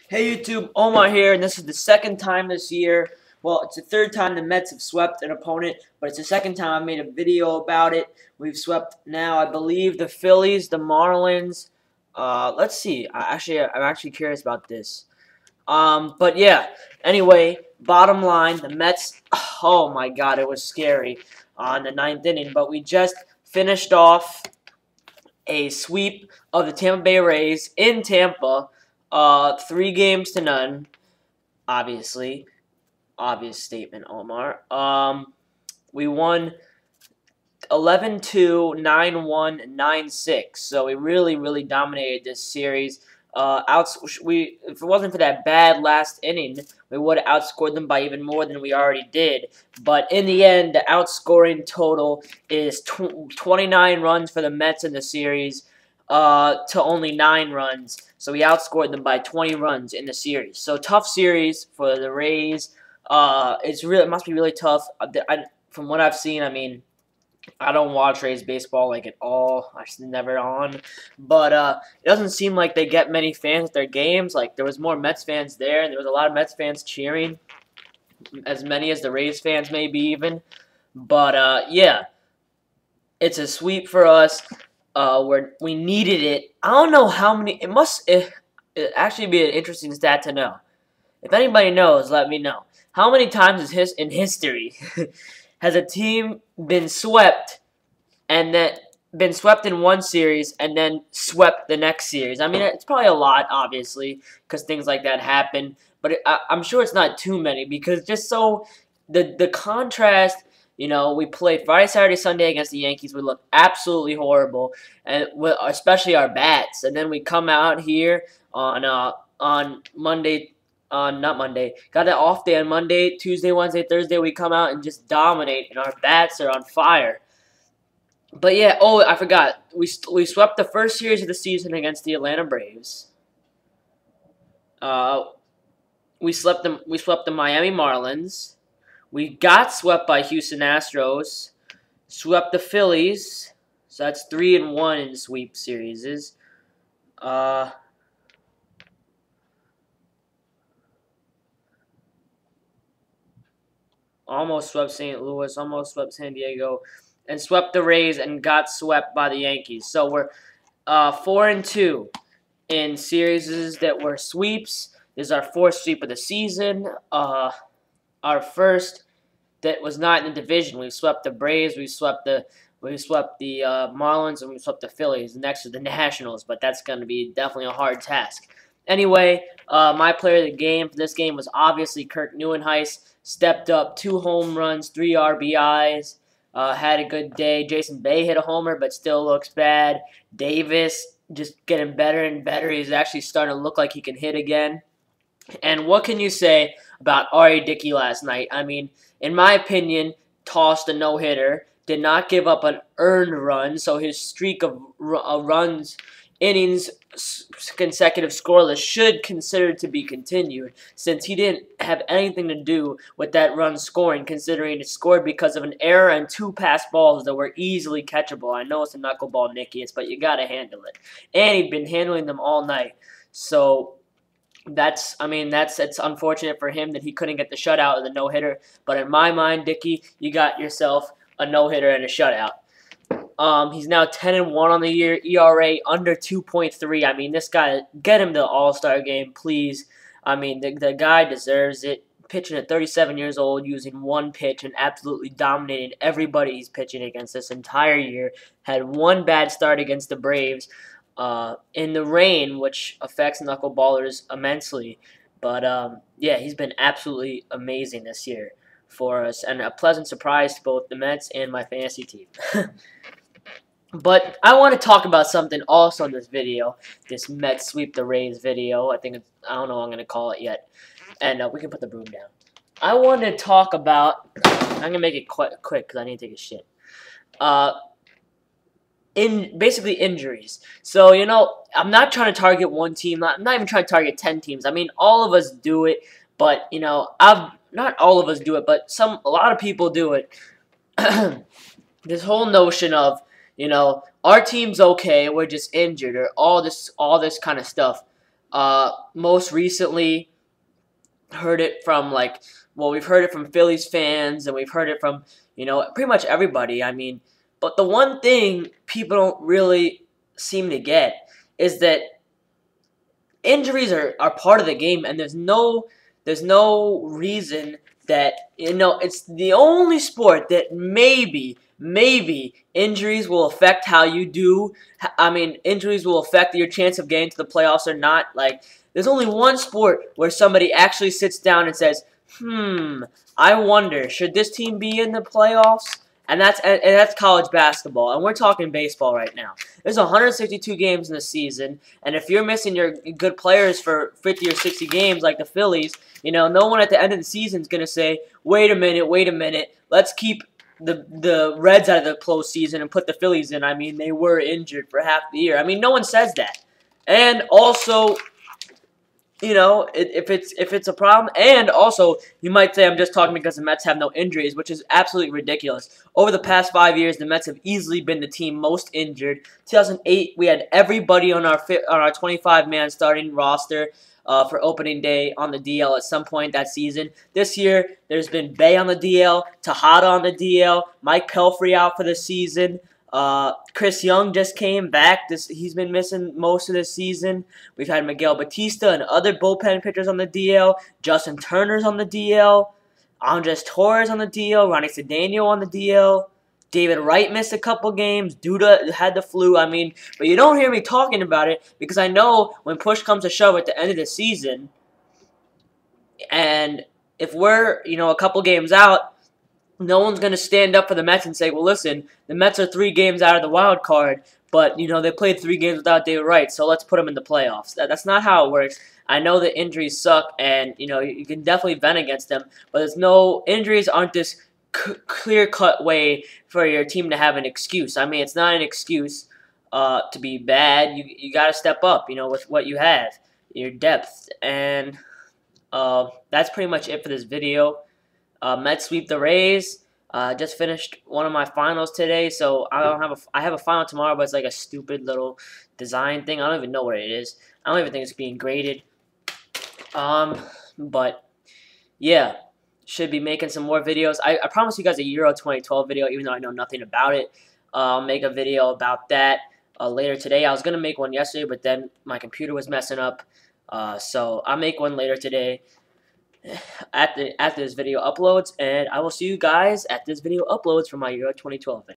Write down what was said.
Hey YouTube, Omar here, and this is the second time this year. Well, it's the third time the Mets have swept an opponent, but it's the second time I made a video about it. We've swept now, I believe, the Phillies, the Marlins. Let's see. I'm actually curious about this. But yeah. Anyway, bottom line, the Mets. Oh my God, it was scary in the ninth inning, but we just finished off a sweep of the Tampa Bay Rays in Tampa. 3 games to none. Obviously, obvious statement, Omar. We won 11-2, 9-1, 9-6. So we really dominated this series. If it wasn't for that bad last inning, we would have outscored them by even more than we already did. But in the end, the outscoring total is 29 runs for the Mets in the series to only 9 runs. So we outscored them by 20 runs in the series. So tough series for the Rays. It must be really tough. From what I've seen, I mean, I don't watch Rays baseball like at all. I'm just never on. But it doesn't seem like they get many fans at their games. Like there was more Mets fans there, and there was a lot of Mets fans cheering, as many as the Rays fans maybe even. But yeah, it's a sweep for us. Where we needed it. I don't know how many. It actually be an interesting stat to know. If anybody knows, let me know. How many times in history has a team been swept and then been swept in one series and then swept the next series? I mean, it's probably a lot, obviously, because things like that happen. But I'm sure it's not too many because just so the contrast. You know, we played Friday, Saturday, Sunday against the Yankees. We looked absolutely horrible, and especially our bats. And then we come out here on Monday. Not Monday. Got an off day on Monday, Tuesday, Wednesday, Thursday. We come out and just dominate, and our bats are on fire. But yeah, oh, I forgot. We swept the first series of the season against the Atlanta Braves. We swept the Miami Marlins. We got swept by Houston Astros. Swept the Phillies. So that's 3-1 in sweep series. Almost swept St. Louis, almost swept San Diego, and swept the Rays and got swept by the Yankees. So we're 4-2 in series that were sweeps. This is our fourth sweep of the season. Our first that was not in the division. We swept the Braves, we swept the Marlins, and we swept the Phillies. Next are the Nationals, but that's going to be definitely a hard task. Anyway, my player of the game for this game was obviously Kirk Neuenhuis. Stepped up, 2 home runs, 3 RBIs. Had a good day. Jason Bay hit a homer, but still looks bad. Davis just getting better and better. He's actually starting to look like he can hit again. And what can you say about R.A. Dickey last night? I mean, in my opinion, tossed a no-hitter. Did not give up an earned run, so his streak of innings, consecutive scoreless should consider to be continued, since he didn't have anything to do with that run scoring, considering it scored because of an error and 2 pass balls that were easily catchable. I know it's a knuckleball, Nicky, but you got to handle it. And he'd been handling them all night. So it's unfortunate for him that he couldn't get the shutout of the no-hitter. But in my mind, Dickey, you got yourself a no-hitter and a shutout. He's now 10-1 on the year, ERA under 2.3. I mean, this guy, get him to the All-Star game, please. I mean, the guy deserves it. Pitching at 37 years old, using 1 pitch and absolutely dominating everybody he's pitching against this entire year. Had 1 bad start against the Braves in the rain, which affects knuckleballers immensely. But yeah, he's been absolutely amazing this year for us, and a pleasant surprise to both the Mets and my fantasy team. But I want to talk about something also in this video, this Mets sweep the Rays video. I don't know what I'm going to call it yet. And we can put the broom down. I want to talk about, I'm going to make it quick because I need to take a shit. Basically injuries. So, you know, I'm not trying to target one team. I'm not even trying to target 10 teams. I mean, all of us do it, but, you know, not all of us do it, but a lot of people do it. This whole notion of, you know, our team's okay, we're just injured, or all this kind of stuff. Most recently, heard it from we've heard it from Phillies fans, and we've heard it from pretty much everybody. I mean, but the one thing people don't really seem to get is that injuries are part of the game, and there's no reason that it's the only sport that maybe injuries will affect how you do. I mean, injuries will affect your chance of getting to the playoffs or not. Like, there's only one sport where somebody actually sits down and says, I wonder, should this team be in the playoffs? And that's college basketball, and we're talking baseball right now. There's 162 games in the season, and if you're missing your good players for 50 or 60 games like the Phillies, no one at the end of the season is going to say, wait a minute, let's keep the Reds out of the postseason and put the Phillies in. I mean, they were injured for half the year. I mean, no one says that. And also, if it's a problem, and also you might say I'm just talking because the Mets have no injuries, which is absolutely ridiculous. Over the past 5 years, the Mets have easily been the team most injured. 2008, we had everybody on our 25-man starting roster for opening day on the DL at some point that season. This year, there's been Bay on the DL, Tejada on the DL, Mike Pelfrey out for the season. Chris Young just came back. He's been missing most of the season. We've had Miguel Batista and other bullpen pitchers on the DL. Justin Turner's on the DL. Andres Torres on the DL. Ronnie Cedeno on the DL. David Wright missed a couple games. Duda had the flu. I mean, but you don't hear me talking about it because I know when push comes to shove at the end of the season, and if we're a couple games out, no one's going to stand up for the Mets and say, well, listen, the Mets are 3 games out of the wild card, but, they played 3 games without David Wright, so let's put them in the playoffs. That's not how it works. I know that injuries suck, and, you can definitely vent against them, but injuries aren't this clear-cut way for your team to have an excuse. I mean, it's not an excuse to be bad. You got to step up, with what you have, your depth, and that's pretty much it for this video. Mets sweep the Rays. Just finished one of my finals today, so I have a final tomorrow, but it's like a stupid little design thing. I don't even know what it is. I don't even think it's being graded. But yeah, should be making some more videos. I promised you guys a Euro 2012 video, even though I know nothing about it. I'll make a video about that later today. I was gonna make one yesterday, but then my computer was messing up. So I'll make one later today after this video uploads, and I will see you guys at this video uploads for my Euro 2012 video.